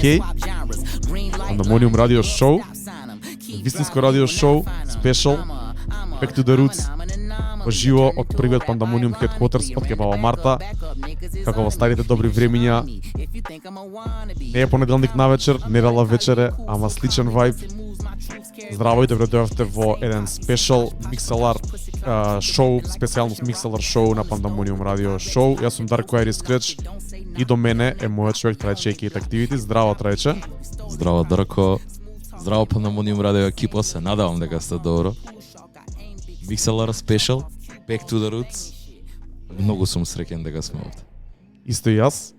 Хей. Пандамониум радио шоу. Вистинско радио шоу, спешал, Back to the Roots, поживо од првиот Пандамониум Headquarters од Кебала Марта, како во старите добри времиња. Не е понеделник навечер, недела вечере, ама сличен вајб. Здраво и добро дојавте во еден спешал микселар шоу, специјално микселар шоу на Пандамониум радио шоу. Јас сум Дарко Айрис Креч и до мене е мојот човек Трајче Екит Активити. Здраво Трајче. Здраво Дарко. Здраво Пандамониум радио екипа, се надевам дека сте добро. Микселар спешал, Back to the Roots. Многу сум среќен дека сме овде. Исто и јас.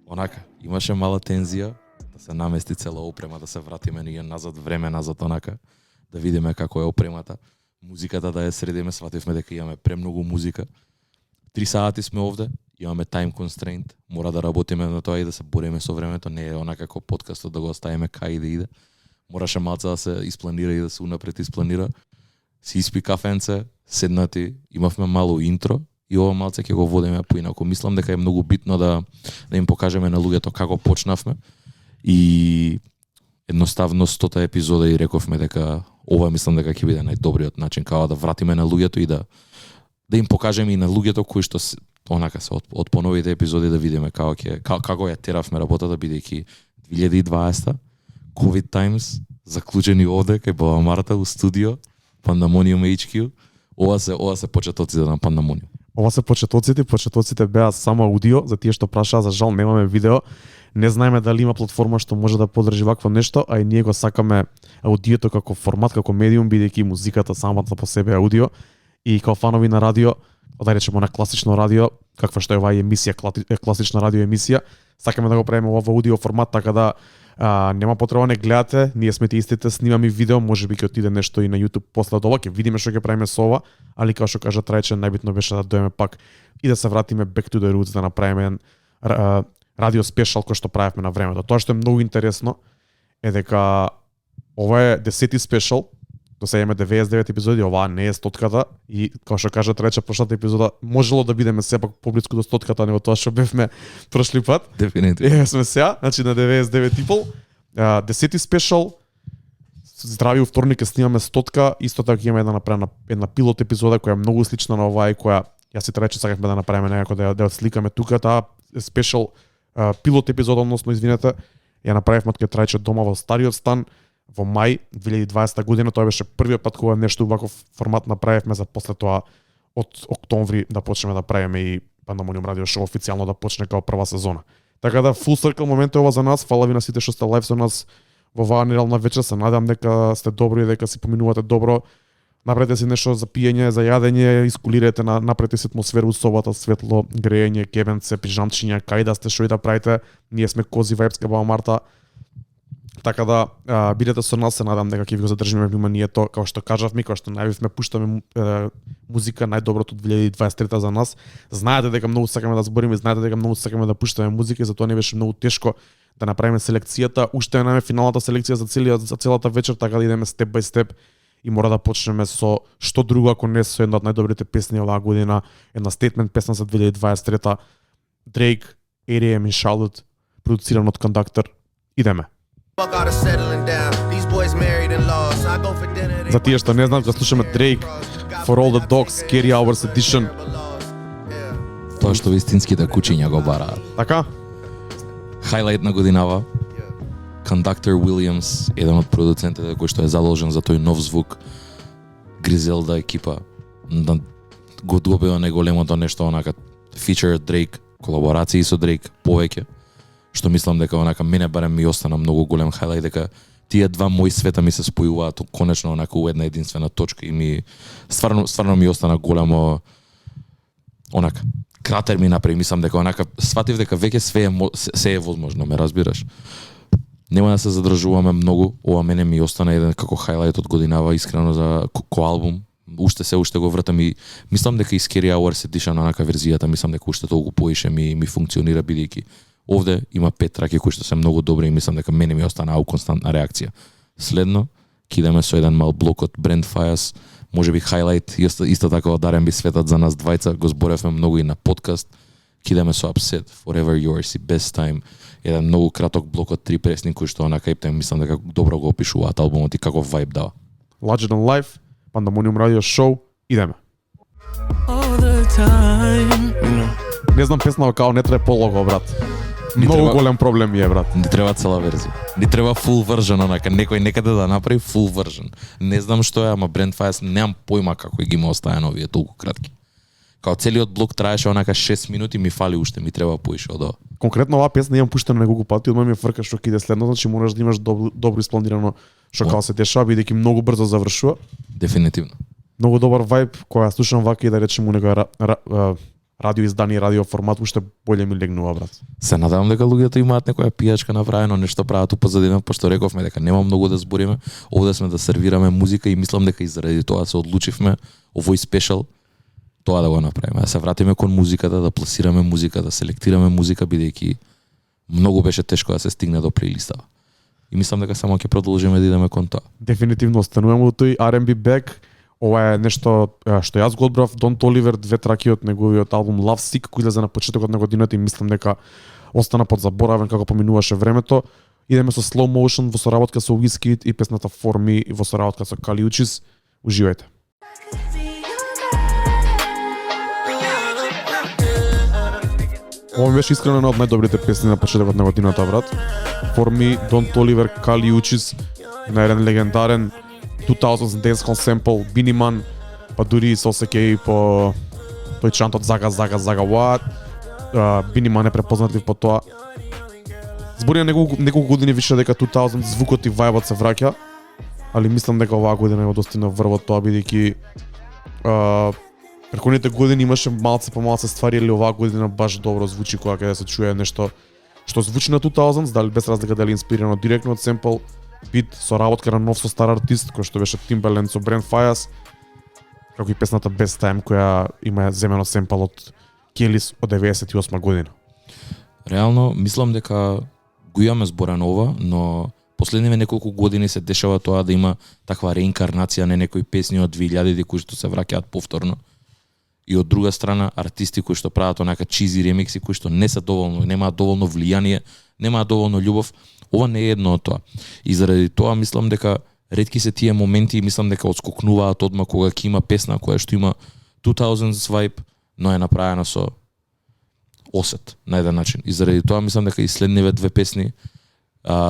Онака, имаше мала тензија, да се намести цела опрема, да се вратиме ние назад, време назад онака, да видиме како е опремата. Музиката да ја средиме, свативме дека имаме премногу музика. 3 сати сме овде, имаме time constraint, мора да работиме на тоа и да се бориме со времето, не е онака како подкастот да го оставиме кај да иде. Мораше малце да се испланира и да се унапред испланира. Си испи кафенце, седнати, имавме мало интро и ова малце ќе го водиме поинаку. Мислам дека е многу битно да им покажеме на луѓето како почнавме и едноставно 100-та епизода и рековме дека ова мислам дека ќе биде најдобриот начин како да вратиме на луѓето и да им покажеме и на луѓето кои што онака се од поновите епизоди да видиме како ја теравме работата бидејќи 2020 COVID times заклучени овде кај Баба Марта у студио Пандамониум HQ. Ова се почетоците на Пандамониум. Ова се почетоците беа само аудио, за тие што прашаа, за жал немаме видео. Не знаеме дали има платформа што може да поддржи вакво нешто, а и ние го сакаме аудиото како формат, како медиум, бидејќи музиката самата по себе е аудио. И како фанови на радио, да речеме на класично радио, каква што е оваа емисија, класична радио емисија, сакаме да го правиме во аудио формат, така да нема потреба не гледате, ние сме истите, снимаме видео, можеби ќе отиде нешто и на YouTube после од ова, ќе видиме што ќе правиме со ова, али како што кажа Трајче, најбитно беше да дојдеме пак и да се вратиме Back to the Roots, да направиме еден радио спешал кој што правевме на времето. Тоа што е многу интересно е дека ова е 10-ти спешал, до сега имаме 99 епизоди, оваа не е 100-ката и како што кажа Трајче, прошлата епизода можело да бидеме сепак поблиску до 100-ката, него тоа што бевме прошли пат. Дефинитивно. Сме сега, значи на 99 и пол. 10-ти спешал. Здрави, вторник ќе снимаме 100-ка, исто така ќе имаме да направиме една пилот епизода која е многу слична на оваа и која јас и Трајче сакавме да направиме некако да ја отсликаме тука, таа спешал пилот епизода, односно извинете, ја направивме од кај Трајче дома во стариот стан во мај 2020 година. Тоа беше првиот пат кога нешто ваков формат направивме, за после тоа од октомври да почнеме да правиме и Пандамониум радио шоу официјално да почне како прва сезона. Така да full circle момент е ова за нас. Фала ви на сите што сте лайв со нас во оваа неделна вечер. Се надам дека сте добри и дека си поминувате добро. Направете си нешто за пиење, за јадење, искулирате, направете си атмосфера у собата, светло, грејење, кебенце, пижамчиња, кај да сте, што и да правите. Ние сме кози вајбска Баба Марта. Така да бидете со нас, се надам дека ќе ви го задржиме вниманието, како што кажавме, како што најавивме, пуштаме музика најдоброто од 2023 за нас. Знаете дека многу сакаме да збориме, знаете дека многу сакаме да пуштаме музика и затоа не беше многу тешко да направиме селекцијата. Уште немаме финалната селекција за целата вечер, така да идеме степ бај степ и мора да почнеме со што друго ако не со една од најдобрите песни оваа година, една стейтмент песна за 2023. Drake, 8am in Charlotte, продуциран од Conductor. Идеме. За тие што не знаат, да слушаме Drake, For All the Dogs, Scary Hours Edition. Тоа што вистинските кучиња го бараат. Така? Хайлайт на годинава. Conductor Williams, еден од продуцентите кој што е задолжен за тој нов звук. Гризелда екипа. Го добива најголемото нешто, онака feature Drake, колаборации со Drake, повеќе. Што мислам дека онака мене барем ми остана многу голем хайлайт, дека тие два мои света ми се спојуваат конечно онака у една единствена точка и ми стварно ми остана големо онака кратер ми направи. Мислам дека онака сватив дека веќе се е возможно, ме разбираш. Нема да се задржуваме многу, ова мене ми остана еден како хайлайт од годинава, искрено за ко албум. Уште го вртам и мислам дека и Scary Hours Edition онака верзијата, мислам дека уште толку поише ми функционира бидејќи овде има 5 траки кои што се многу добри и мислам дека мене ми останаа константна реакција. Следно, ќе идеме со еден мал блок од Brent Faiyaz, можеби хайлайт исто така од R&B светот за нас двајца, го зборевме многу и на подкаст. Кидаме со Upset, Forever Yours и Best Time, еден многу краток блок од 3 песни кои што на Cape Time мислам дека добро го опишуваат албумот и каков вајб дава. Larger Than Life, Pandemonium Radio Show, идеме. Не знам песна као не треба полого, брат. Многу голем проблем е, брат. Не треба цела верзија. Не треба full version, онака некој некаде да направи full version. Не знам што е, ама Brent Faiyaz немам појма како ги има оставено овие толку кратки. Као целиот блок траеше онака 6 минути, ми фали уште, ми треба поише од ова. Конкретно оваа песна имам пуштена неколку пати, одма ми фрка што ќе иде следно, значи мораш да имаш добро испланирано што као се дешава, бидејќи многу брзо завршува. Дефинитивно. Многу добар вајб, кога слушам вака и да речеме некој радио издание, радио формат, уште боле ми легнува, брат. Се надевам дека луѓето имаат некоја пијачка направено, нешто прават упозадина, пошто рековме дека нема многу да збориме, овде сме да сервираме музика и мислам дека и заради тоа се одлучивме овој спешал тоа да го направиме, да се вратиме кон музиката, да пласираме музика, да селектираме музика, бидејќи многу беше тешко да се стигне до плейлистава. И мислам дека само ќе продолжиме да идеме кон тоа. Дефинитивно остануваме во тој R&B back. Ова е нешто што јас го одбрав, Don Toliver, 2 траки од неговиот албум Love Sick, кој излезе на почетокот на годината и мислам дека остана подзаборавен како поминуваше времето. Идеме со Slow Motion во соработка со Wizkid и песната For Me во соработка со Kali Uchis. Уживајте. Ова беше искрено една од најдобрите песни на почетокот на годината, брат. For Me, Don Toliver, Kali Uchis, на еден легендарен 2000 dancehall sample, Biniman, па дури се осеќај по тој чантот Зага what. Biniman е препознатлив по тоа. Збори неколку години више дека 2000 звукот и вајбот се враќа, али мислам дека оваа година го достигна врвот тоа, бидејќи претходните години имаше малце по малце ствари, или оваа година баш добро звучи кога ќе се чуе нешто што звучи на 2000, дали без разлика дали инспирирано директно од семпл, бит со работка на нов со стар артист кој што беше Timbaland со Brent Faiyaz, како и песната Best Time која има земено семпл од Kelis од 98 година. Реално мислам дека го имаме зборено ова, но последниве неколку години се дешава тоа да има таква реинкарнација на некои песни од 2000-ти кои што се враќаат повторно. И од друга страна артисти кои што прават онака чизи ремикси кои што не се доволно, немаат доволно влијание, немаат доволно љубов. Ова не е едно од тоа. И заради тоа мислам дека ретки се тие моменти и мислам дека отскокнуваат одма кога ќе има песна која што има 2000s vibe, но е направена со осет на еден начин. И заради тоа мислам дека и следниве 2 песни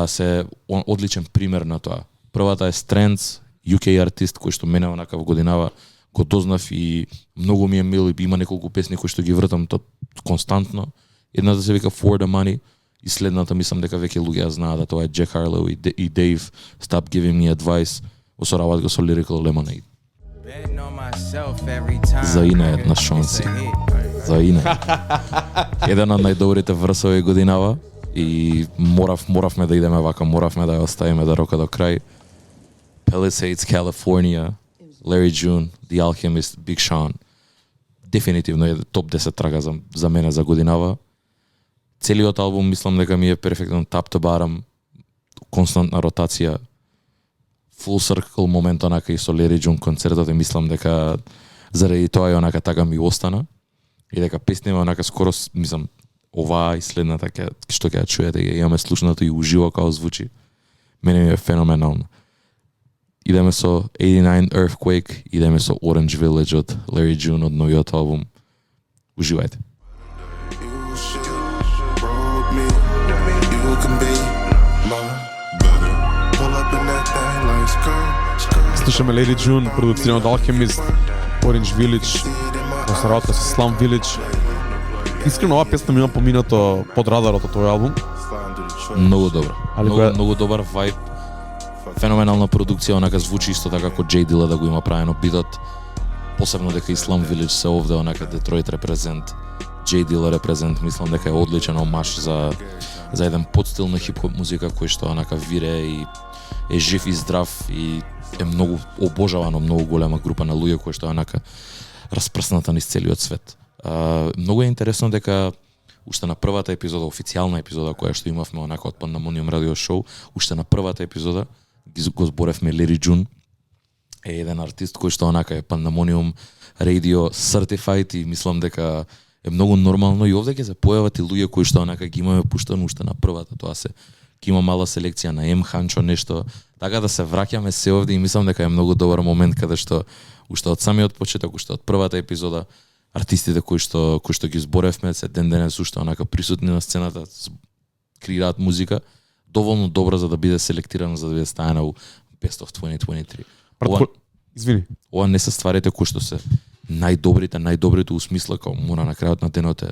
се одличен пример на тоа. Првата е Strands, UK артист кој што мене онака во годинава го дознав и многу ми е мил и има неколку песни кои што ги вртам константно. Едната се вика For the Money и следната мислам дека веќе луѓе знаат да тоа е Jack Harlow и Dave Stop Giving Me Advice во соработка со Lyrical Lemonade. За Ина една шанси. За Ина. Еден од најдобрите врсови годинава и моравме да идеме вака, моравме да ја оставиме да рока до крај. Palisades, California, Larry June, The Alchemist, Big Sean. Дефинитивно е топ 10 трака за мене за годинава. Целиот албум мислам дека ми е перфектен, top to bottom, константна ротација, full circle момент онака и со Larry June концертот и мислам дека заради тоа и онака така ми остана и дека песниме онака скоро мислам оваа и следната што ќе ја чуете ја имаме слушнато и уживо како звучи. Мене ми е феноменално. Идеме со 89 Earthquake, идеме со Orange Village од Larry June од новиот албум. Уживајте. Слушаме Larry June, продуциран од Alchemist, Orange Village, во соработка со Slum Village. Искрено оваа песна ми има поминато под радарот од тој албум. Многу добро. Многу добар вајб. Феноменална продукција, онака звучи исто така како J Dilla да го има правено битот. Посебно дека и Slum Village се овде онака Detroit репрезент, J Dilla репрезент, мислам дека е одличен омаш за еден подстил на хип-хоп музика кој што онака вире и е жив и здрав и е многу обожавано, многу голема група на луѓе кои што онака распрсната низ целиот свет. Многу е интересно дека уште на првата епизода, официјална епизода која што имавме онака од Pandemonium Radio Show, уште на првата епизода го зборевме Larry June е еден артист кој што онака е Pandemonium Radio Certified и мислам дека е многу нормално и овде ќе се појават и луѓе кои што онака ги имаме пуштано уште на првата, тоа се ќе има мала селекција на М Ханчо нешто, така да се враќаме се овде и мислам дека е многу добар момент каде што уште од самиот почеток, уште од првата епизода артистите кои што ги зборевме се ден денес уште онака присутни на сцената, креираат музика доволно добра за да биде селектирана за да биде стајана у Best of 2023. Извини. Ова не се стварите кои што се најдобрите у смисла како мора на крајот на денот е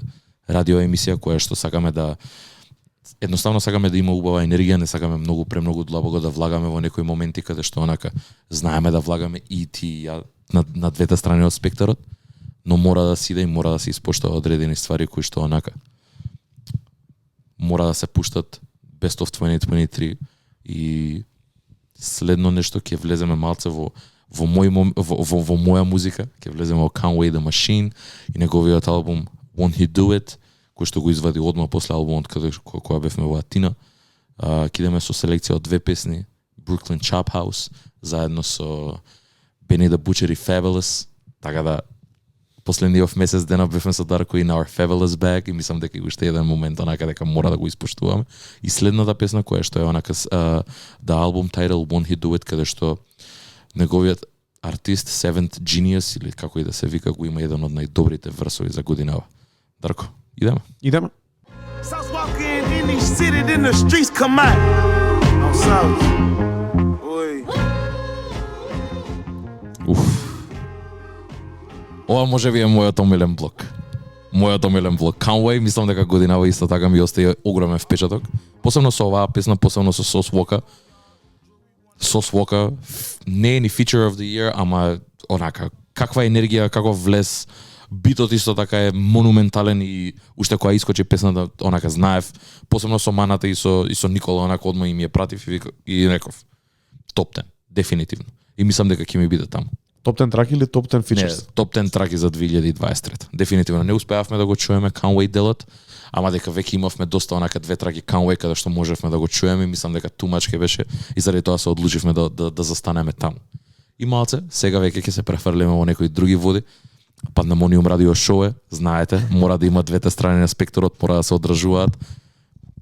радио емисија која што сакаме да едноставно сакаме да има убава енергија, не сакаме многу премногу длабоко да влагаме во некои моменти каде што онака знаеме да влагаме и ти и ја на двете страни од спектарот, но мора да се иде и мора да се испоштува одредени ствари кои што онака мора да се пуштат Best of 2023 и следно нешто ќе влеземе малце во моја музика, ќе влеземе во Conway the Machine и неговиот албум Won't He Do It, кој што го извади одма после албумот која бевме во Атина. Ќе идеме со селекција од две песни, Brooklyn Chop House, заедно со Benny the Butcher и Fabulous, така да последниот месец дена бевме со Дарко in our Fabulous bag и мислам дека уште еден момент онака дека мора да го испоштуваме. И следната песна која што е онака the album title Won't He Do It, каде што неговиот артист Seventh Genius или како и да се вика го има еден од најдобрите версови за годинава. Дарко, идеме. Идеме. South walking in each city, then the streets come out. On South. Oi. Ова може би е мојот омилен блок. Conway, мислам дека годинава исто така ми остаја огромен впечаток. Посебно со оваа песна, посебно со Sauce Walker не е ни feature of the year, ама онака каква енергија, каков влез, битот исто така е монументален и уште кога искочи песната онака знаев, посебно со маната и со Никола онака одма им ја пратив и реков топ 10 дефинитивно. И мислам дека ќе ми биде таму. Топ 10 траки или топ 10 features? Не, топ 10 траки за 2023. Дефинитивно не успеавме да го чуеме Conway делот, ама дека веќе имавме доста онака две траки Conway каде што можевме да го чуеме, мислам дека too much ке беше и заради тоа се одлучивме да застанеме таму. И малце, сега веќе ќе се префрлиме во некои други води. Pandemonium радио шоу е, знаете, мора да има двете страни на спектрот, мора да се одржуваат.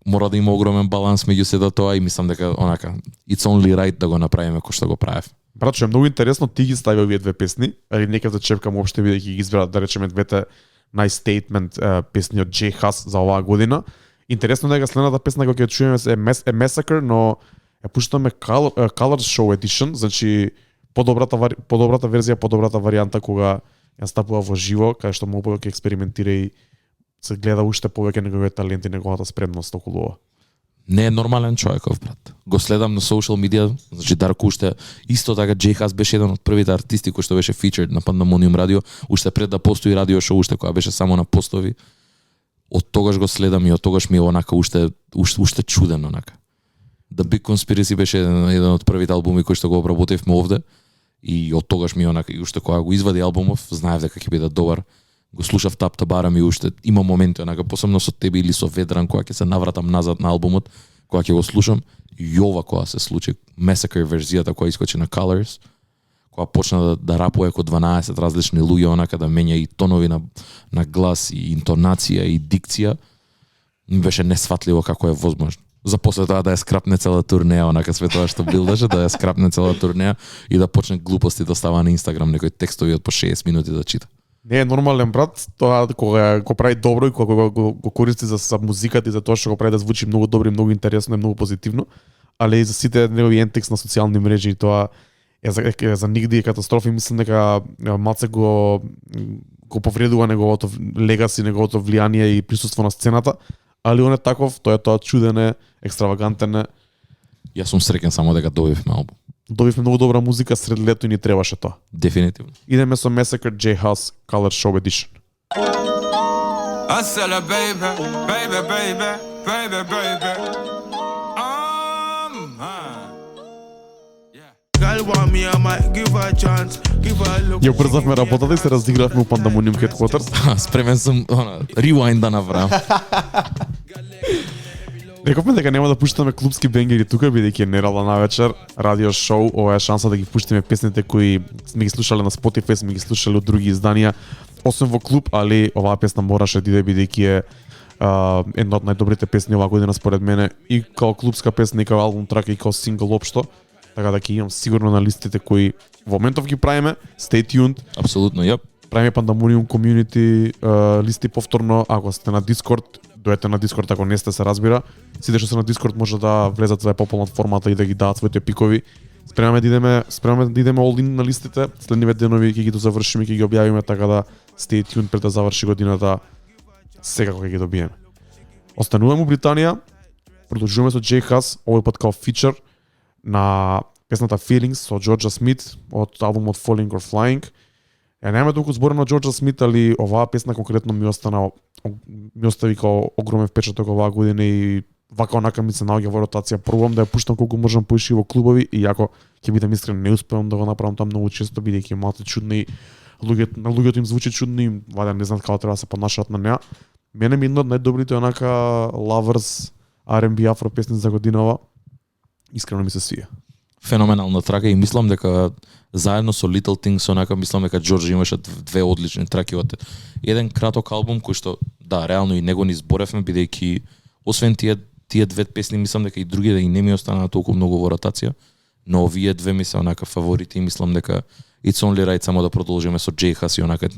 Мора да има огромен баланс меѓу сето тоа и мислам дека онака it's only right да го направиме кој што го правев. Братче, е многу интересно ти ги стави овие две песни, али нека да чепкам опште бидејќи ги избрат да речеме двете најстейтмент песни од J Hus за оваа година. Интересно дека следната песна која ќе чуеме е Massacre, но ја пуштаме Color Show Edition, значи подобрата верзија, подобрата варијанта кога ја стапува во живо, каде што многу повеќе експериментира и се гледа уште повеќе неговиот талент и неговата спремност околу ова. Не е нормален човеков, брат. Го следам на social media, значи Дарко уште исто така J Hus беше еден од првите артисти кој што беше featured на Pandemonium радио, уште пред да постои радио шоу, уште кога беше само на постови. Од тогаш го следам и од тогаш ми е онака уште чуден онака. The Big Conspiracy беше еден од првите албуми кои што го обработивме овде и од тогаш ми онака и уште кога го извади албумов, знаев дека ќе биде добар. Го слушав Tap to Bottom и уште има моменти онака посебно со тебе или со Ведран кога ќе се навратам назад на албумот, кога ќе го слушам и ова кога се случи Massacre верзијата која искочи на Colors, кога почна да рапува како 12 различни луѓе онака да менја и тонови на глас и интонација и дикција, ми беше несфатливо како е возможно. За после тоа да ја скрапне цела турнеја, онака све тоа што билдаше, да ја скрапне цела турнеја и да почне глупости да става на Инстаграм некои текстови од по 60 минути да чита. Не е нормален, брат, тоа кога го прави добро и кога го користи за музиката и за тоа што го прави да звучи многу добро и многу интересно и многу позитивно, али и за сите негови ентекс на социјални мрежи и тоа е за нигде катастрофа и мислам дека малце го повредува неговото легаси, неговото влијание и присуство на сцената, али он е таков, тоа е тоа чуден е, екстравагантен е. Јас сум среќен само дека добивме албум. Добивме многу добра музика сред лето и ни требаше тоа. Дефинитивно. Идеме со Massacre J Hus Color Show Edition. I said, baby, baby, baby, baby, baby. Girl want me, I might give her a chance, give her a look. Ја брзавме работата и се разигравме у Pandemonium Headquarters. Спремен сум rewind да направам. Рековме дека нема да пуштаме клубски бенгери тука, бидејќи е нерала навечер, радио шоу, ова е шанса да ги пуштиме песните кои сме ги слушале на Spotify, сме ги слушале од други изданија, освен во клуб, али оваа песна мораше да иде бидејќи е една од најдобрите песни оваа година според мене и као клубска песна, и као албум трак, и као сингл општо, така да ќе имам сигурно на листите кои во моментов ги правиме. Stay tuned. Апсолутно, јап. Правиме Pandemonium Community листи повторно, ако сте на Discord, дојдете на Discord, ако не сте, се разбира. Сите што се на Discord може да влезат за пополнат формата и да ги дадат своите пикови. Спремаме да идеме all in на листите. Следниве денови ќе ги завршиме, ќе ги објавиме, така да stay tuned пред да заврши годината. Секако ќе ги добиеме. Остануваме во Британија. Продолжуваме со J Hus, овој пат као фичер на песната Feelings со Джорджа Смит од албумот Falling or Flying. Ја немаме толку збора на Джорджа Смит, али оваа песна конкретно ми остави као огромен впечаток оваа година и вака онака ми се наоѓа во ротација. Пробувам да ја пуштам колку можам поише во клубови, и ако ќе бидам искрен, не успевам да го направам тоа многу често, бидејќи е малку чудно и на луѓето им звучи чудно и вајде не знаат како треба да се понашаат на неа. Мене ми една од најдобрите онака lovers R&B афро песни за годинава. Искрено ми се свија. Феноменална трака и мислам дека заедно со Little Things онака мислам дека Джорджи имаше две одлични траки од еден краток албум кој што да реално и него ни зборевме, бидејќи освен тие две песни мислам дека и други да и не ми останаа толку многу во ротација, но овие две ми се онака фаворити и мислам дека It's Only Right само да продолжиме со J Hus и онака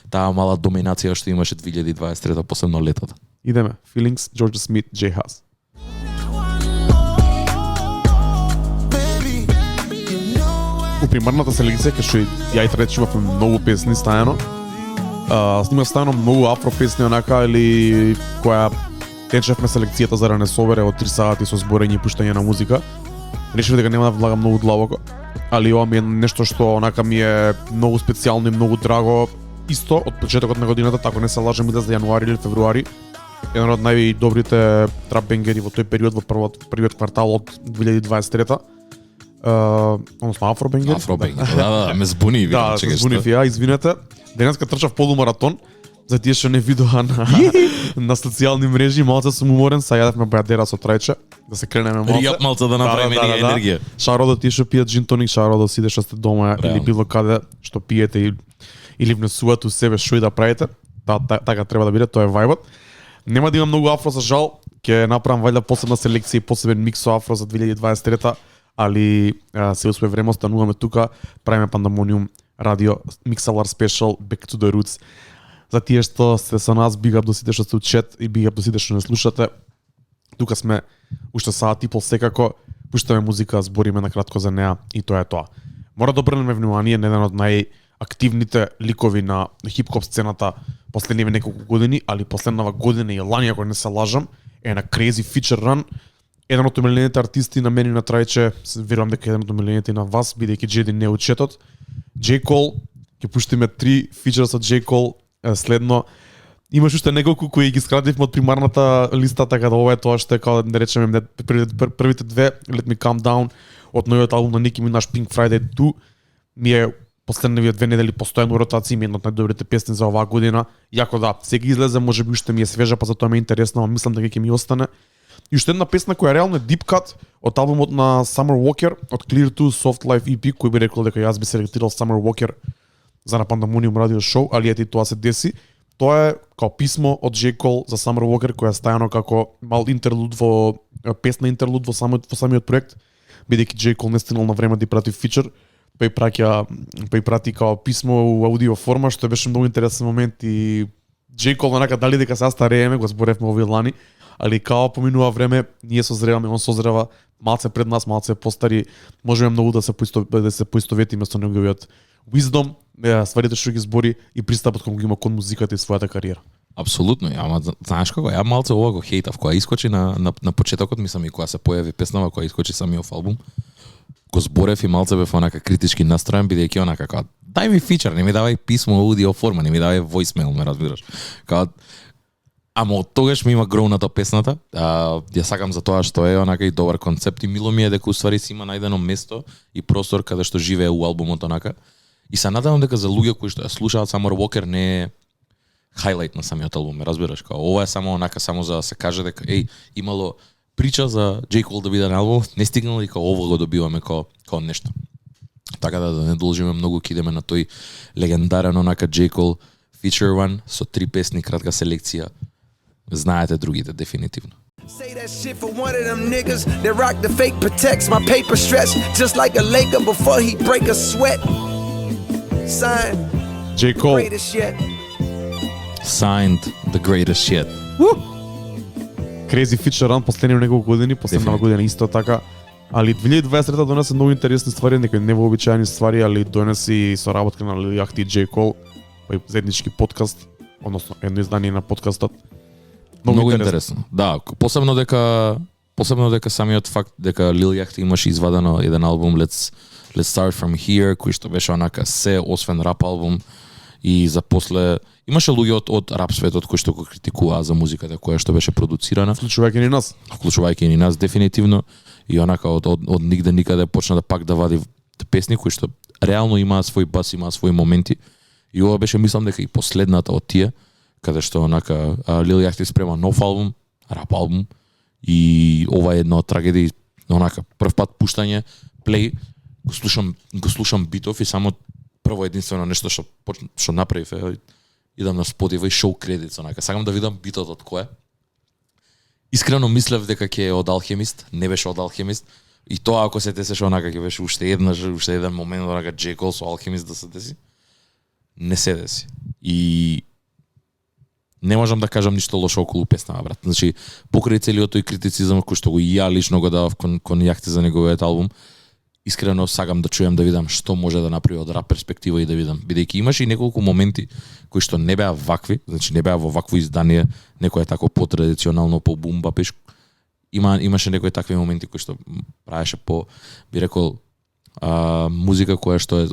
таа мала доминација што имаше 2023 посебно летото. Идеме. Feelings, Georgia Smith, J Hus. У примарната селекција кај што ја и тречувавме многу песни стајано. Снимав стајано многу афро песни онака или која течевме селекцијата за да не собере од 3 сати со зборење и пуштање на музика. Решив дека нема да влагам многу длабоко, али ова ми е нешто што онака ми е многу специјално и многу драго. Исто од почетокот на годината, тако не се лажем, иде за јануари или февруари. Еден од најдобрите трап бенгери во тој период, во првиот квартал од 2023-та. Односно Афробенгер. Афробенгер, да, ме збуни. Да, се збунив ја, извинете. Денеска трчав полумаратон, за тие што не видоа на социјални мрежи, малце сум уморен, са јадевме бајадера со трајче, да се кренеме малце. Ријап малце да направиме енергија. Шаро до тие што пијат джин тоник, шаро до сите што сте дома или било каде што пиете или внесувате у себе што и да правите. Така треба да биде, тоа е вајбот. Нема да има многу афро за жал, ќе направам вајда посебна селекција и посебен микс со афро за 2023-та. Али се усвој време, остануваме тука, правиме Pandemonium Radio Mixalar Special Back to the Roots. За тие што сте со нас, big up до сите што сте у чет и big up до сите што не слушате. Тука сме уште саат и пол секако, пуштаме музика, збориме на кратко за неа и тоа е тоа. Мора да обрнеме внимание на еден од најактивните ликови на хип-хоп сцената последниве неколку години, али последнава година и лани, ако не се лажам, е на Crazy Feature Run. Еден од омилените артисти на мене на Трајче, верувам дека еден од омилените и на вас, бидејќи Джеди не е у четот. J Cole, ќе пуштиме 3 фичера со J Cole, следно. Имаш уште неколку кои ги скративме од примарната листа, така да ова е тоа што е као да речеме првите две, Let Me Calm Down, од новиот албум на Ники Минаж, Pink Friday 2, ми е последнивите 2 недели постојано ротација, ми е една од најдобрите песни за оваа година. Јако да, сега излезе, можеби уште ми е свежа, па затоа ми е интересно, но мислам дека ќе ми остане. И уште една песна која реално е deep cut од албумот на Summer Walker, од Clear to Soft Life EP, кој би рекол дека јас би селектирал Summer Walker за на Pandemonium Radio Show, али ете тоа се деси. Тоа е као писмо од J Cole за Summer Walker, која стајано како мал интерлуд во песна интерлуд во самиот проект, бидејќи J Cole не стигнал на време да прати фичер, па и прати као писмо у аудио форма, што беше многу интересен момент и J Cole онака дали дека се старееме, го зборевме овие лани, али као поминува време, ние созреваме, он созрева, малце пред нас, малце постари, можеме многу да се поистоветиме со неговиот wisdom, стварите што ги збори и пристапот кога го има кон музиката и својата кариера. Апсолутно, ама знаеш како, ја малце ова го хейтав, кога искочи на почетокот, мислам и кога се појави песнава, кога искочи самиот албум, го зборев и малце бев онака критички настроен, бидејќи онака како дај ми фичер, не ми давај писмо аудио форма, не ми давај voicemail, ме разбираш. Како ама од тогаш ми има гроуната песната. Ја сакам за тоа што е онака и добар концепт и мило ми е дека уствари си има најдено место и простор каде што живее у албумот онака. И се надевам дека за луѓе кои што ја слушаат Summer Walker не е хайлайт на самиот албум, разбираш, као ова е само онака само за да се каже дека имало прича за J. Cole да биде на албум, не стигнал и као ово го добиваме као нешто. Така да не должиме многу, ќе идеме на тој легендарен онака J. Cole Feature One со 3 песни, кратка селекција. Знаете другите дефинитивно. Say that shit for one of them niggas that rock the fake protects my paper stretch just like a Laker before he break a sweat. Sign J. Cole. greatest yet. Signed the greatest shit. Crazy Feature Run последниве неколку години, последна година исто така. Али 2023 донесе многу интересни ствари, некои невообичаени ствари, али донесе и соработка на Lil Yachty и J. Cole, па и заеднички подкаст, односно едно издание на подкастот. Многу интересно. Да, посебно дека самиот факт дека Lil Yachty имаше извадено еден албум Let's Start From Here, кој што беше онака се освен рап албум, и за после имаше луѓе од рап светот кои што го критикуваа за музиката која што беше продуцирана, вклучувајќи и нас дефинитивно, и онака од нигде никаде почна да пак да вади песни кои што реално имаа свој бас, имаа своји моменти, и ова беше, мислам дека и последната од тие, каде што онака Lil Yachty спрема нов албум, рап албум, и ова е една од трагедии, онака прв пат пуштање, плей, го слушам битов и само прво единствено нешто што направив е идам на Spotify шоу кредитс, онака сакам да видам битот од кој е. Искрено мислев дека ќе е од Алхемист, не беше од Алхемист, и тоа ако се десеше онака ќе беше уште еден момент онака J. Cole со Алхемист да се деси. Не се деси. И не можам да кажам ништо лошо околу песнава, брат. Значи, покрај целиот тој критицизам кој што го и ја лично го давав кон Yachty за неговиот албум, искрено сакам да чуем, да видам што може да направи од рап перспектива и да видам. Бидејќи имаше и неколку моменти кои што не беа вакви, значи не беа во вакво издание, некој е тако потрадиционално, по бумба пеш. Имаше некои такви моменти кои што правеше по, би рекол, музика која што е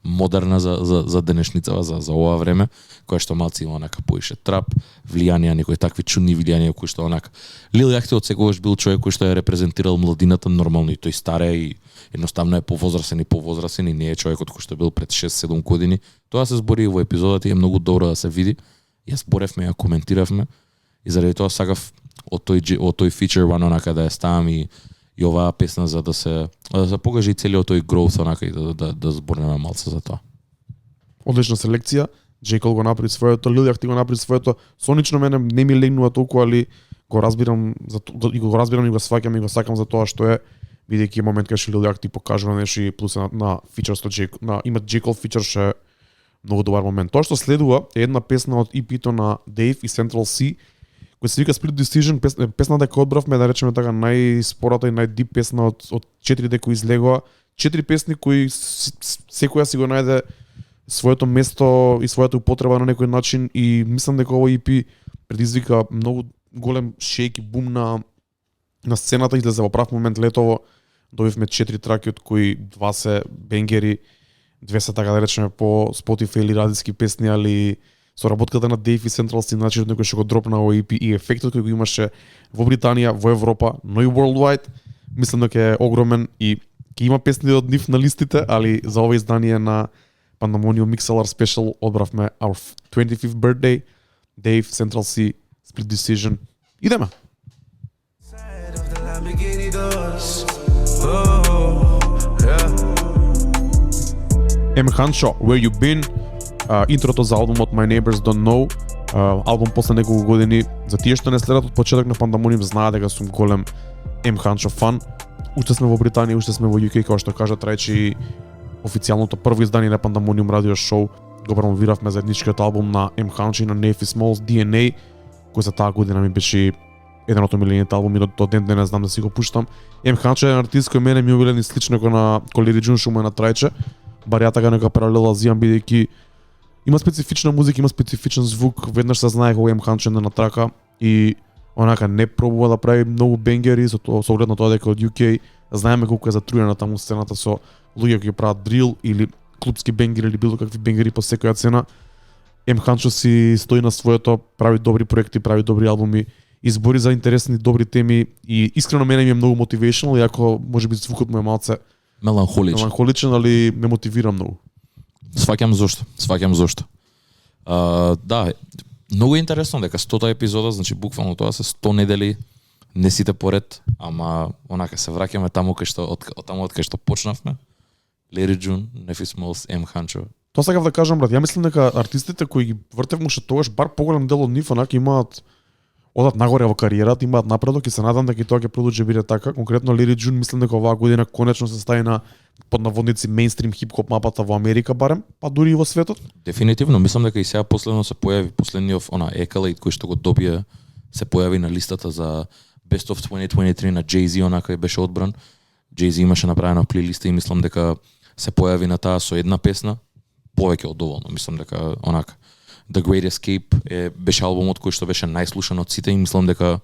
модерна за денешницава, за ова време, која што малци има онака поише трап, влијанија, некои такви чудни влијанија кои што онака. Lil Yachty од секогаш бил човек кој што е репрезентирал младината нормално, и тој старе и едноставно е повозрасен и не е човекот кој што бил пред 6-7 години. Тоа се збори и во епизодата и е многу добро да се види. Ја зборевме, ја коментиравме и заради тоа сакав од тој feature one онака да ја ставам и оваа песна за да се покаже и целиот тој growth онака и да зборнеме малце за тоа. Одлична селекција. J. Cole го направи своето, Lil Yachty го направи своето. Сонично мене не ми легнува толку, али го разбирам и го сваќам и го сакам за тоа што е, бидејќи момент кога Lil Yachty покажува нешто и плюс на фичер со има J. Cole фичер што е многу добар момент. Тоа што следува е една песна од EP-то на Dave и Central C, кој се вика Split Decision, песната дека одбравме, да речеме така, најспората и најдип песна од 4 дека излегува. 4 песни кои секоја си го најде своето место и својата употреба на некој начин, и мислам дека овој EP предизвика многу голем шејк и бум на сцената. Излезе во прав момент летово. Добивме 4 траки од кои 2 се бенгери, 2 се така да речеме по Spotify или радиски песни, али соработката на Dave и Central C, начинот некој што го дропна овој EP и ефектот кој го имаше во Британија, во Европа, но и worldwide, мислам дека е огромен и ќе има песни од нив на листите, али за ова издание на Pandemonium Mixlr Special одбравме Our 25th Birthday, Dave, Central C, Split Decision. Идеме! M. Hancho, Where You Been, интрото за албумот My Neighbors Don't Know, албум после неколку години. За тие што не следат од почеток на Pandemonium, знаат дека сум голем M. Hancho фан. Уште сме во Британија, уште сме во UK, како што кажа Трајчи, официјалното прво издание на Pandemonium радио шоу го промовиравме заедничкиот албум на M. Hancho и на Nephi Smalls, DNA, кој за таа година ми беше еден од омилените албуми, до ден денес знам да си го пуштам. M. Hancho е артист кој мене ми умилен и слично како на Колери Джун шума на Трајче. Бар ја така нека паралела зијам, бидејќи има специфична музика, има специфичен звук, веднаш се знае кога M. Hancho на трака и онака не пробува да прави многу бенгери со оглед на тоа дека од UK знаеме колку е затруена таму сцената со луѓе кои прават дрил или клубски бенгери или било какви бенгери по секоја цена. M. Hancho си стои на своето, прави добри проекти, прави добри албуми, избори за интересни добри теми и искрено мене ми е многу мотивационал, иако можеби звукот му е малце меланхоличен, али ме мотивира многу. Сваќам зошто. Да, многу интересно дека 100-та епизода, значи буквално тоа се 100 недели Не сите поред, ама онака се враќаме таму кај што таму од кај што почнавме. Larry June, Neffi Smalls, M Huncho. Тоа сакав да кажам, брат. Ја мислам дека артистите кои ги вртевме уште тогаш бар поголем дел од нив онака имаат одат нагоре во кариерата, имаат напредок и се надам дека и тоа ќе продолжи биде така. Конкретно Larry June мислам дека оваа година конечно се стави на под наводници мејнстрим хип-хоп мапата во Америка барем, па дури и во светот. Дефинитивно, мислам дека и сега последно се појави последниот accolade кој што го добие, се појави на листата за Best of 2023 на Jay-Z, онака беше одбран. Jay-Z имаше направена плейлиста и мислам дека се појави на таа со една песна, повеќе од доволно. Мислам дека онака The Great Escape беше албумот кој што беше најслушан од сите и мислам дека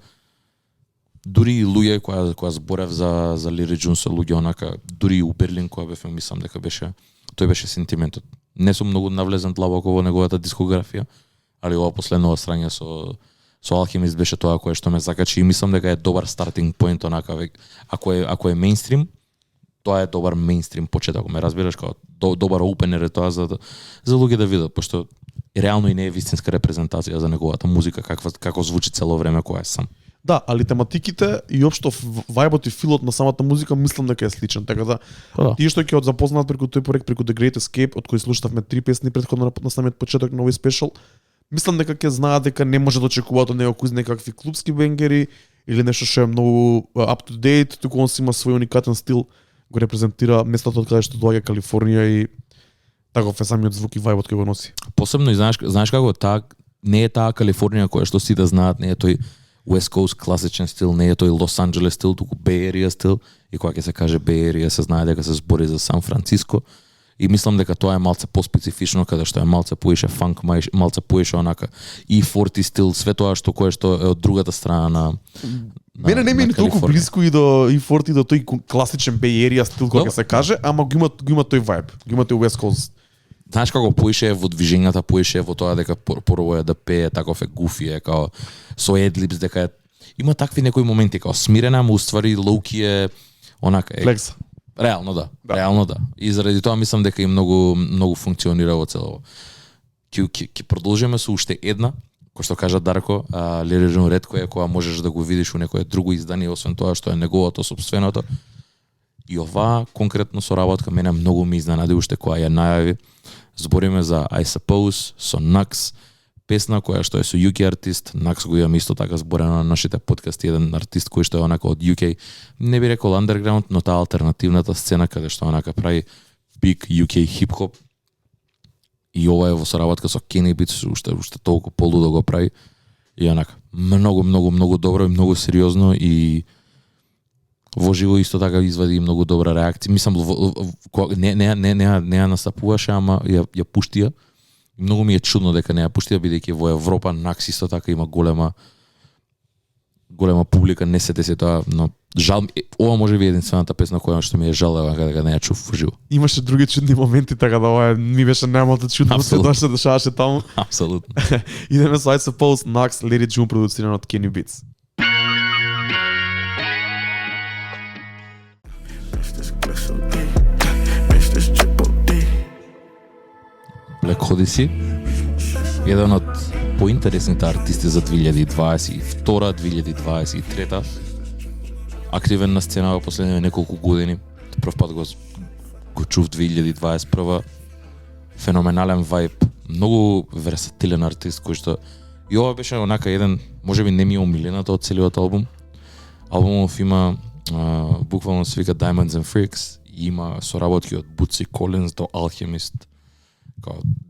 дури и луѓе која зборев за Larry June со луѓе онака, дури и у Берлин која бевме, мислам дека тој беше сентиментот. Не сум многу навлезен длабоко во неговата дискографија, али ова последно срање со Alchemist беше тоа кое што ме закачи и мислам дека е добар стартинг поинт онака, ако е мејнстрим, тоа е добар мејнстрим почеток, ме разбираш, како добар опенер е тоа за луѓе да видат, пошто реално и не е вистинска репрезентација за неговата музика како звучи цело време која е сам. Да, али тематиките и општо вајбот и филот на самата музика мислам дека е сличен, така да тие што ќе од запознаат преку тој проект, преку The Great Escape, од кој слушавме 3 песни претходно на самиот почеток на овој спешал, мислам дека ќе знаат дека не може да очекуваат од него некакви клубски бенгери или нешто што е многу up to date, туку он си има свој уникатен стил, го репрезентира местото од каде што доаѓа Калифорнија и таков е самиот звук и вајбот кој го носи. Посебно и знаеш како не е таа Калифорнија која што сите знаат, не е тој West Coast класичен стил, не е тој Лос Анџелес стил, туку Bay Area стил, и кога ќе се каже Bay Area се знае дека се збори за Сан Франциско. И мислам дека тоа е малце поспецифично, каде што е малце поише фанк, малце поише онака и 40 стил, све тоа што кое што е од другата страна на мене не ми е толку близко и до E40 до тој класичен Bay Area стил кога се каже, ама го има тој вајб, го има тој West Coast. Знаеш како поише во движењата, поише во тоа дека порво е да пее, таков е гуфи е, као со едлипс, дека е, има такви некои моменти, као смирена, ама уствари лоуки е онака. Флекс. Реално да. И заради тоа мислам дека и многу функционира во целово. Ќе продолжиме со уште една, кој што кажа Дарко, Larry June ретко е која можеш да го видиш у некое друго издание, освен тоа што е неговото собственото. И ова конкретно со работка мене многу ми изненади уште која ја најави. Збориме за I Suppose со Nux, песна која што е со UK артист. Nux го имам исто така зборено на нашите подкасти, еден артист кој што е онака од UK, не би рекол underground, но таа алтернативната сцена каде што онака прави big UK хип-хоп. И ова е во соработка со Kenny Beats, уште толку полудо го прави. И онака многу добро и многу сериозно и во живо исто така извади многу добра реакција. Мислам не ја настапуваше, ама ја пуштија. Многу ми е чудно дека не ја пуштија, бидејќи во Европа Nux исто така има голема публика, не се деси тоа, но жал, ова може би единствената песна која што ми е жал дека не ја чув во живо. Имаше други чудни моменти, така да ова ми беше најмалку чудно се доше дешаваше таму. Апсолутно. Идеме со I Suppose, Nux, Larry June, продуциран од Kenny Beats. Black Odyssey, еден од поинтересните артисти за 2022-2023, активен на сцена во последните неколку години. Прв пат го чув 2021, феноменален вајб, многу версатилен артист кој што и ова беше онака еден, можеби не ми е омилената од целиот албум. Албумов има буквално се вика Diamonds and Freaks, и има соработки од Bootsy Collins до Alchemist.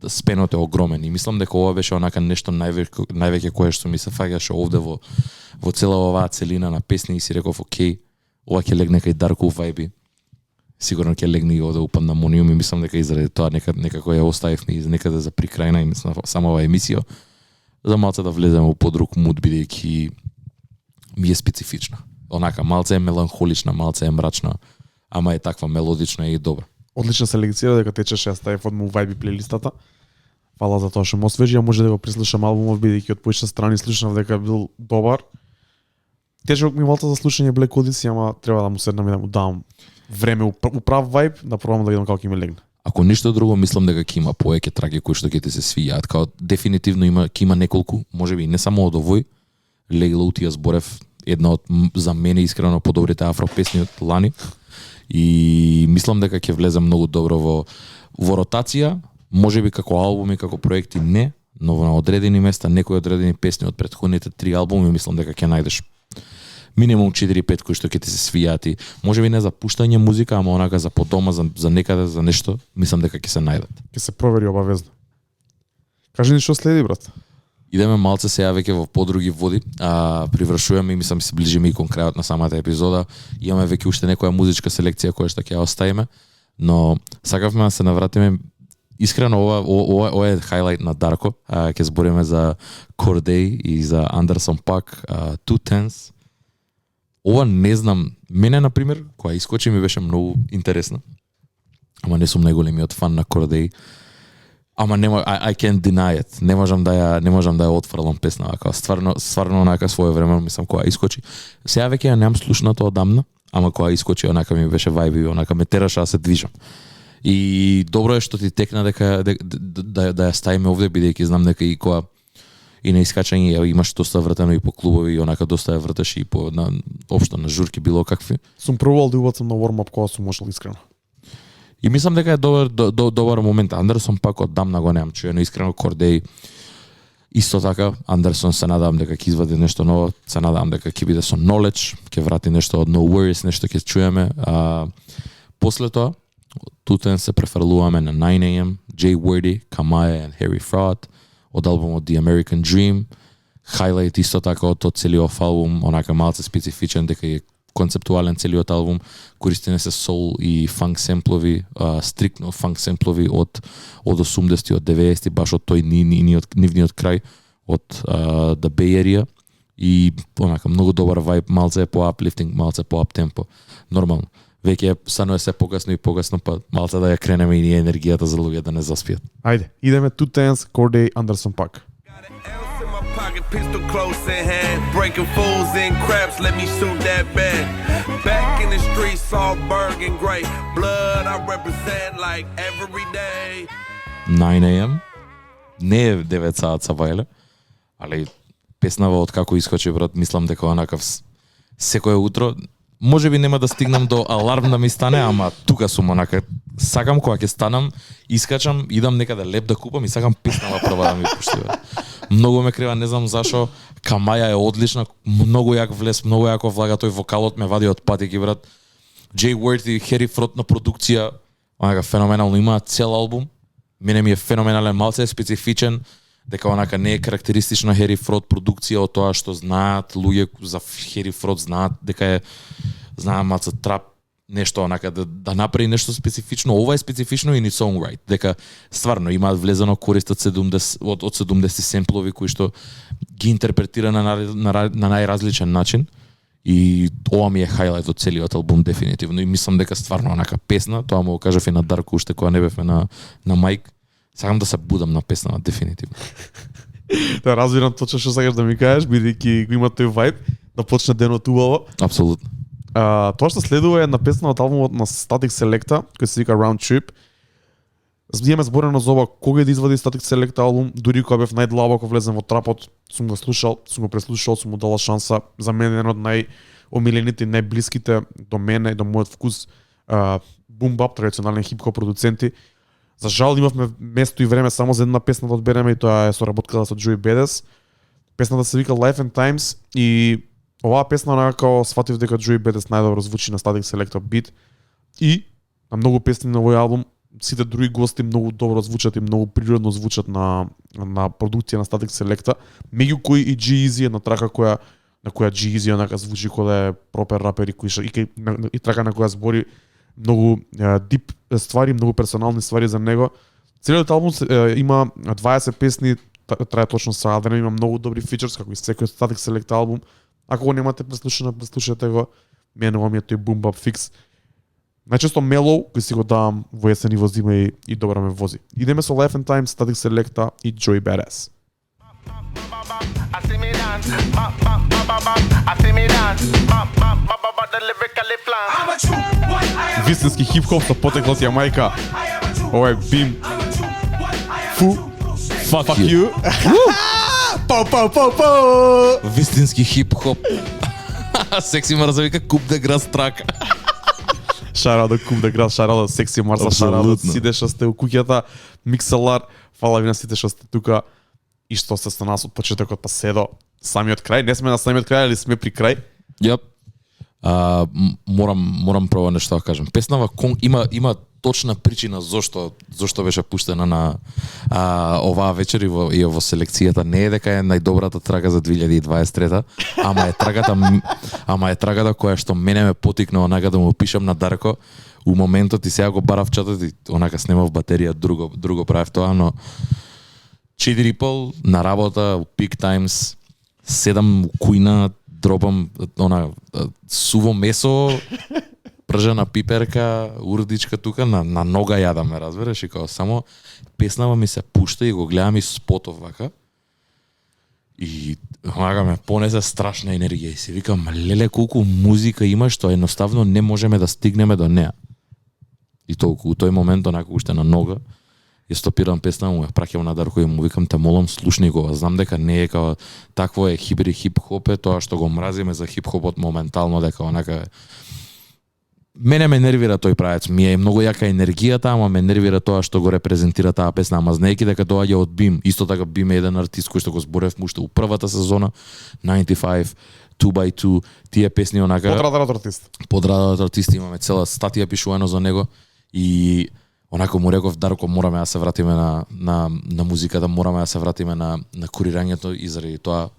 Спенот е огромен и мислам дека ова беше онака нешто највеќе кое што ми се фаќаше овде во цела оваа целина на песни и си реков окей, ова ќе легне кај Дарко вајби. Сигурно ќе легне и овде у Пандамониум и мислам дека и заради тоа некако ја оставивме из некаде за прикрајна и мислам само оваа емисија за малце да влеземе во подруг муд, бидејќи ми е специфична. Онака малце е меланхолична, малце е мрачна, ама е таква мелодична и добра. Одлична селекција дека течеше, ја ставив од му вајби плейлистата. Фала за тоа што ме освежи, може да го прислушам албумот, бидејќи од поише страни слушнав дека бил добар. Тежок ми малце за слушање Black Odyssey, ама треба да му седнам и да му дам време у прав вајб, да пробам да видам како ќе ми легне. Ако ништо друго, мислам дека ќе има повеќе траки кои што ќе ти се свијаат, као дефинитивно ќе има неколку, можеби не само од овој, Лейло ти ја зборев една од за мене искрено подобрите афро песни од лани. И мислам дека ќе влезе многу добро во ротација, можеби како албуми, како проекти не, но на одредени места, некои одредени песни од претходните 3 албуми, мислам дека ќе најдеш минимум 4-5 кои што ќе ти се свијат и можеби не за пуштање музика, ама онака за по дома, за некаде, за нешто, мислам дека ќе се најдат. Ќе се провери обавезно. Кажи ни што следи, брат. Идеме малце сега веќе во подруги води, привршуваме и мислам се ближиме и кон крајот на самата епизода. Имаме веќе уште некоја музичка селекција која што ќе ја оставиме, но сакавме да се навратиме. Искрено ова е хайлайт на Дарко. Ќе збориме за Corday и за Anderson .Paak, Two Tenths. Ова не знам, мене например, која искочи ми беше многу интересна. Ама не сум најголемиот фан на Corday. Ама I can't deny it. Не можам да ја отфрлам песна вака. Стварно онака своевремено мислам која искочи. Сега веќе ја немам слушнато одамна, ама која искочи онака ми беше вајби, онака ме тераше да се движам. И добро е што ти текна дека да ја ставиме овде, бидејќи знам дека и која и на искачање имаш доста вртено и по клубови и онака доста ја врташ и по општо на журки било какви. Сум пробувал да убацам на warm-up кога сум можел искрено. И мислам дека е добар момент. Anderson .Paak оддамна го немам чуено, искрено Corday исто така. Anderson се надевам дека ќе извади нешто ново, се надевам дека ќе биде со knowledge, ќе врати нешто од No Worries, нешто ќе чуеме. После тоа Two се префрлуваме на 9 AM, Jay Wordy, Kamaya and Harry Fraud од албумот The American Dream. Highlight исто така од целиот албум, онака малце специфичен дека е концептуален целиот албум, користене се soul и фанк семплови, стриктно фанк семплови од 80-ти, од 90-ти, баш од тој нивниот крај, од The Bay Area и онака многу добар вајб, малце е по uplifting, малце по up-темпо. Нормално. Веќе станува се погасно и погасно, па малце да ја кренеме и ние енергијата за луѓе да не заспијат. Ајде, идеме Two Tenths, Corday, Anderson .Paak. Pistol close in hand, breaking fools and craps, let me shoot that bad. Back in the streets, all burning gray. Blood I represent like every day. 9 AM. Не е 9 саат са вајле, али песнава од како искочи, брат, мислам дека онакав секое утро, може би нема да стигнам до аларм да ми стане, ама тука сум онака, сакам кога ќе станам, искачам, идам некаде леп да купам и сакам песнава прва да ми пушти. Многу ме крива, не знам зашо. Камаја е одлична, многу јак влез, многу јако влага, тој вокалот ме вади од патеки, брат. Jay Ward и Harry Fraud на продукција, онака феноменално, имаат цел албум. Мене ми е феноменален, малце е специфичен, дека онака не е карактеристична Harry Fraud продукција од тоа што знаат луѓе за Harry Fraud, знаат дека знаат малце трап, нешто онака да направи нешто специфично. Ова е специфично и ни songwrite, дека стварно имаат влезено, користат 70 од 70 семплови кои што ги интерпретира на најразличен начин. И ова ми е хайлайт од целиот албум дефинитивно и мислам дека стварно онака песна, тоа му го кажав и на Дарко уште кога не бевме на мајк. Сакам да се будам на песна дефинитивно. Да, разбирам точно што сакаш да ми кажеш, бидејќи го има тој вајб да почне денот убаво. Апсолутно. Тоа што следува е една песна од албумот на Static Selecta, кој се вика Round Trip. Имаме зборено за ова кога да извади Static Selecta албум, дури кога бев најдлабоко влезен во трапот, сум го слушал, сум го преслушал, сум му дала шанса. За мене еден од најомилените и најблиските до мене и до мојот вкус бум-бап, традиционален хип-хоп продуценти. За жал имавме место и време само за една песна да одбереме и тоа е соработката со Joey Badass. Песната се вика Life and Times и оваа песна онака сватив дека Joey Badass најдобро звучи на Static Selecta бит и на многу песни на овој албум сите други гости многу добро звучат и многу природно звучат на продукција на Static Selecta. Меѓу кои и G-Eazy, една трака на која G-Eazy онака звучи кога да е пропер рапер и трака на која збори многу дип ствари, многу персонални ствари за него. Целиот албум има 20 песни, трае точно саат време, има многу добри фичерс, како и секој Static Selecta албум. Ако го немате преслушано, преслушате го. Мене ова ми е тој boom bap fix. Најчесто мелоу, кој си го давам во есен и во зима и добро ме вози. Идеме со Life and Times, Static Selecta и Joey Badass. Вистински хип-хоп со потекло од Јамајка. Ова е Бим. Фу. Fuck you. Пау. Вистински хип-хоп. Секси Марса вика куп да грас трака. Шара да куп да град, шара да секси Марса, шара да сите што сте у куќата, Микселар, фала ви на сите што сте тука и што сте со нас од почетокот па се до самиот крај. Не сме на самиот крај, али сме при крај. Јап. Морам прво нешто да кажам. Песнава има точна причина зошто беше пуштена на оваа вечер и во селекцијата. Не е дека е најдобрата трага за 2023, ама е трагата која што мене ме потикна онака да му пишам на Дарко у моментот и сега го барав чатот и онака снимав батерија, друго правев тоа, но 4,5 на работа, peak times, 7 кујна, дробам суво месо, пржена пиперка, урдичка тука, на нога јадаме, разбереш, и као само песнава ми се пушта и го гледам и спотов вака. И онака ме понесе страшна енергија и си викам, леле, колку музика има што едноставно не можеме да стигнеме до неа. И толку, у тој момент, онака уште на нога, ја стопирам песна, му ја праќам на Дарко и му викам, те молам, слушни го, знам дека не е као такво е хип-хоп е, тоа што го мразиме за хип-хопот моментално, дека онака мене ме нервира тој правец, ми е многу јака енергијата, ама ме нервира тоа што го репрезентира таа песна, ама знаеки дека доаѓа од Бим, исто така Бим е еден артист кој што го зборев уште у првата сезона, 95, 2x2, тие песни онака Подрадар артист, имаме цела статија пишувано за него и онако му реков, Дарко, мораме да се вратиме на музиката, мораме да се вратиме на курирањето и заради тоа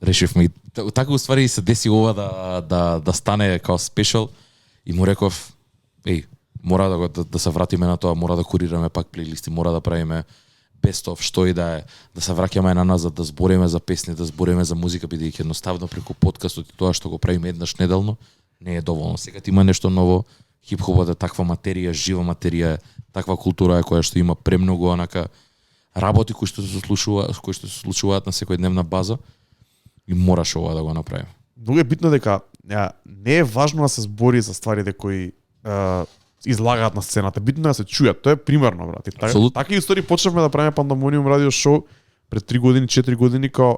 решивме. Така уствари се деси ова да стане као спешал и му реков, мора да се вратиме на тоа, мора да курираме пак плейлисти, мора да правиме best of, што и да е, да се враќаме на назад, да збориме за песни, да збориме за музика, бидејќи едноставно преку подкастот и тоа што го правиме еднаш неделно не е доволно. Сега има нешто ново. Хип-хопот е таква материја, жива материја, таква култура е која што има премногу онака работи кои што се случуваат на секојдневна база и мораш ова да го направи. Многу е битно дека не е важно да се збори за стварите кои излагаат на сцената, битно е да се чујат. Тоа е примерно, брати. Така истории почнавме да правиме Пандамониум радио шоу пред 3 години, 4 години, као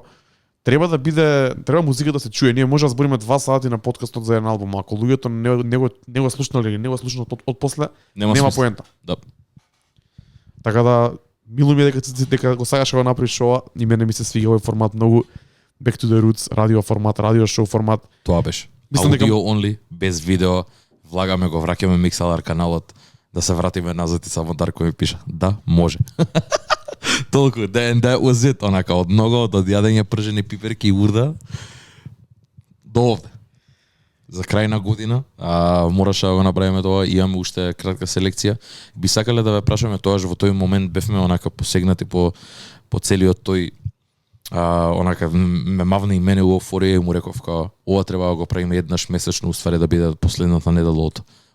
треба музика да се чуе. Ние може да збориме 2 сати на подкастот за еден албум, ако луѓето не го слушнале или не го слушнат од после, нема поента. Да. Така да мило ми е дека го сакаш да го направиш ова и мене ми се свига овој формат многу, Back to the Roots, радио формат, радио шоу формат. Тоа беше. Аудио only, без видео, влагаме го, враќаме Микселар каналот, да се вратиме назад и само Дарко ми пиша. Да, може. Толку, and that was it, онака, од много, од јадење пржени пиперки и урда, до овде. За крај на година, мораше да го направиме тоа, имаме уште кратка селекција. Би сакале да ве прашаме тоаш, во тој момент бевме онака посегнати по целиот тој, онака, ме мавна и мене у еуфорија и му реков, као, ова треба да го правиме еднаш месечно, уствари да биде последната недела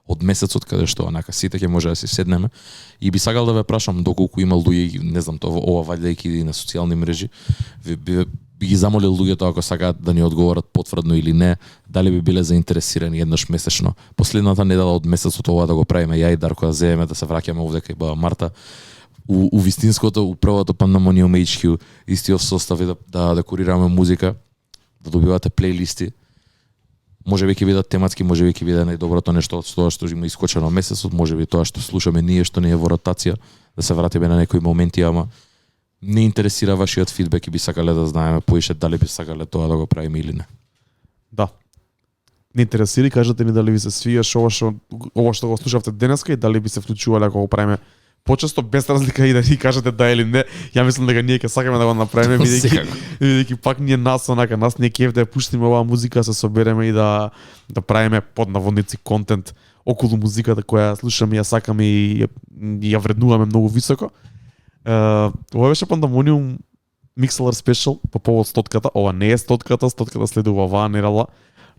од месецот каде што онака сите ќе може да се седнеме и би сакал да ве прашам доколку има луѓе, не знам тоа ова ваѓајќи и на социјални мрежи, би ги замолил луѓето ако сакаат да ни одговорат потврдно или не, дали би биле заинтересирани еднаш месечно. Последната недела од месецот ова да го правиме ја и Дарко да земеме да се враќаме овде кај Баба Марта у вистинското, у првото Пандамониум HQ, истиот состав да курираме музика, да добивате плейлисти. Можеби ќе бидат тематски, можеби ќе биде најдоброто нешто од тоа што има искочено месецот, можеби тоа што слушаме ние што не е во ротација, да се вратиме на некои моменти, ама не интересира вашиот фидбек и би сакале да знаеме поише дали би сакале тоа да го правиме или не. Да. Не интересира, кажете ни дали ви се свиеш ова што го слушавте денеска и дали би се вклучувале ако го правиме почесто без разлика и да ни кажете да или не. Ја мислам дека ние ќе сакаме да го направиме, бидејќи пак ние нас не кеф да ја пуштиме оваа музика, се собереме и да правиме под наводници контент околу музиката која слушаме, ја сакаме и ја вреднуваме многу високо. Ова беше Пандамониум Mixlr Special по повод стотката. Ова не е стотката следува оваа недела.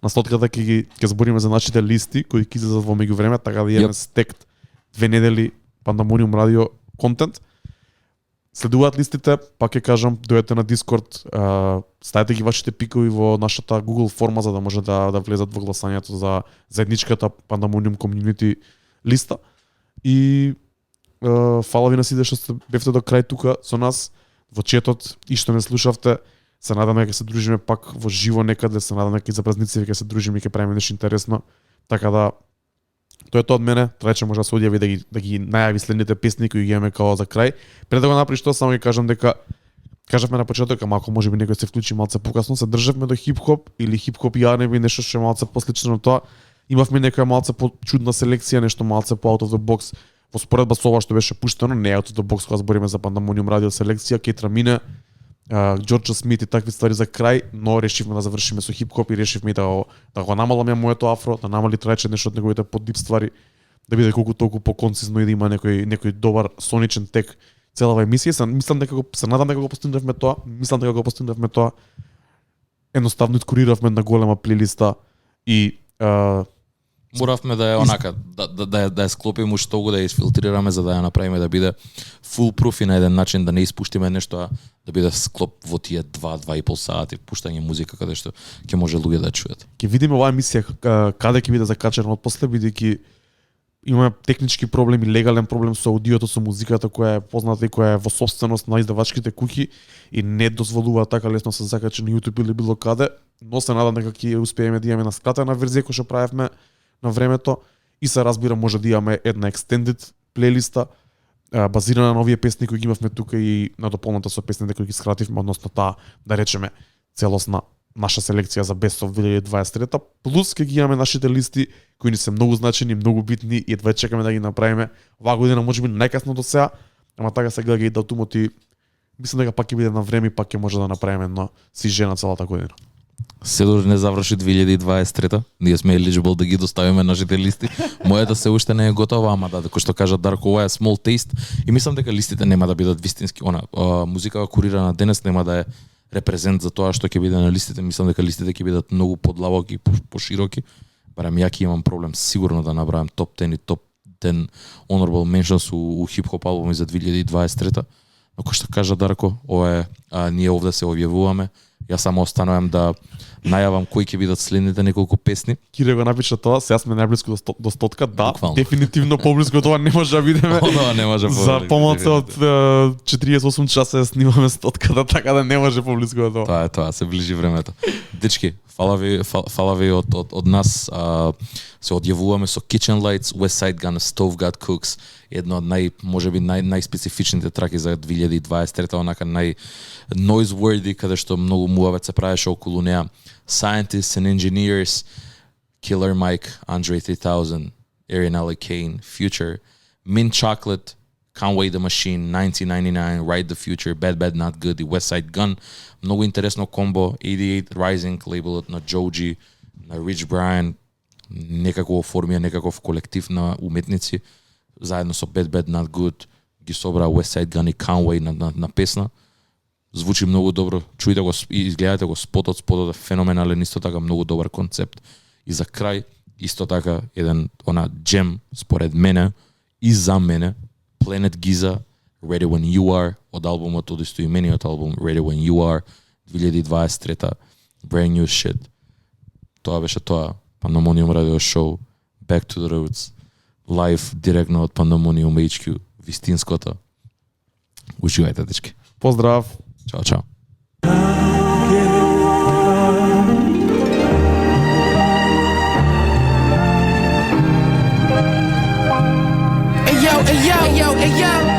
На стотката ќе збориме за нашите листи кои ќе излезат во меѓувреме, така да имаме стект 2 недели Пандамониум радио контент. Следуваат листите, пак ќе кажам, дојдете на Discord, ставете ги вашите пикови во нашата Google форма за да може да влезат во гласањето за заедничката Пандамониум Community листа. И фала ви на сите што бевте до крај тука со нас во четот и што не слушавте. Се надам дека се дружиме пак во живо некаде, се надам дека и за празници ќе се дружиме и ќе правиме нешто интересно. Така да тоа е тоа од мене. Трече може да се одјави да ги најави следните песни кои ги имаме као за крај. Пред да го направиш тоа, само ќе кажам дека кажавме на почеток, ама ако можеби некој се вклучи малце покасно, се државме до хип-хоп или хип-хоп и R&B, нешто што е малце послично на тоа. Имавме некоја малце почудна селекција, нешто малце по out of the box. Во споредба со ова што беше пуштено, не out of the box, кога збориме за Pandemonium радио селекција, Кетра Мине, Џорџ Смит и такви ствари за крај, но решивме да завршиме со хип-хоп и решивме да го намаламе моето афро, да намали Трајче нешто од неговите поддип ствари, да биде колку толку поконцизно и да има некој добар соничен тек целава емисија. Мислам дека се надам дека го постигнавме тоа. Едноставно искуриравме на голема плейлиста и Моравме да е онака, да ја склопиме ушто го, да ја изфилтрираме за да ја направиме да биде full proof и на еден начин да не испуштиме нешто, а да биде склоп во тие 2-2,5 сати пуштање музика каде што ќе може луѓе да чујат. Ќе видиме оваа емисија каде ќе биде закачена од после, бидејќи имаме технички проблеми, легален проблем со аудиото, со музиката која е позната и која е во собственост на издавачките куќи и не дозволува така лесно се закачи на YouTube или било каде, но се надам дека ќе успееме да имаме на скратена верзија која што правевме на времето и се разбира може да имаме една extended плейлиста базирана на овие песни кои ги имавме тука и на дополната со песните кои ги скративме, односно таа, да речеме, целосна наша селекција за Best of 2023, плюс ќе ги имаме нашите листи кои ни се многу значени, многу битни и едва чекаме да ги направиме оваа година, можеби најкасно до сега, ама така се гледа и датумот и мислам дека пак ќе биде на време и пак ќе може да направиме едно свижена целата година. Се дори не заврши 2023-та, ние сме eligible да ги доставиме нашите листи. Мојата се уште не е готова, ама да, како што кажа Дарко, ова е small taste и мислам дека листите нема да бидат вистински, музикава курирана денес нема да е репрезент за тоа што ќе биде на листите. Мислам дека листите ќе бидат многу подлабоки и пошироки. Барем ја ќе имам проблем сигурно да набравам топ 10 и топ 10 honorable mentions у хип-хоп албуми за 2023-та. Но кој што кажа Дарко, ова е ние овде се објавуваме. Јас само останувам да најавам кои ќе бидат следните неколку песни. Кире го напиша тоа, сега сме најблиску до стотка, да, Буквално. Дефинитивно поблиску тоа не може да бидеме. Ова не може За помалку од 48 часа снимаме стотката, така да не може поблиску од тоа. Тоа се ближи времето. Дечки, фала ви од нас. Се одјавуваме со Kitchen Lights, Westside Gun, Stove God Cooks, едно од можеби најспецифичните траки за 2023, онака noise-worthy, каде што многу муавет се правеше околу неа. Scientists and Engineers, Killer Mike, Andre 3000, Arianella Kane, Future, Mint Chocolate, Conway the Machine, 1999, Ride the Future, Bad Bad Not Good и Westside Gun. Многу интересно комбо, 88 Rising, лейбелот на Joji, на Rich Brian, некако оформија некаков колектив на уметници, заедно со Bad Bad Not Good, ги собра Westside Gun и Conway на песна. Звучи многу добро, чујте го и изгледате го спотот е феноменален, исто така многу добар концепт. И за крај, исто така, еден джем, според мене, и за мене, Planet Giza, Ready When You Are, од албумот, од истоимениот албум, Ready When You Are, 2023, Brand New Shit. Тоа беше тоа, Pandemonium Radio Show, Back to the Roots, live, директно од Pandemonium HQ, вистинското. Уживајте, дечки. Поздрав! Чао, чао. Hey yo, hey yo, hey yo, hey yo.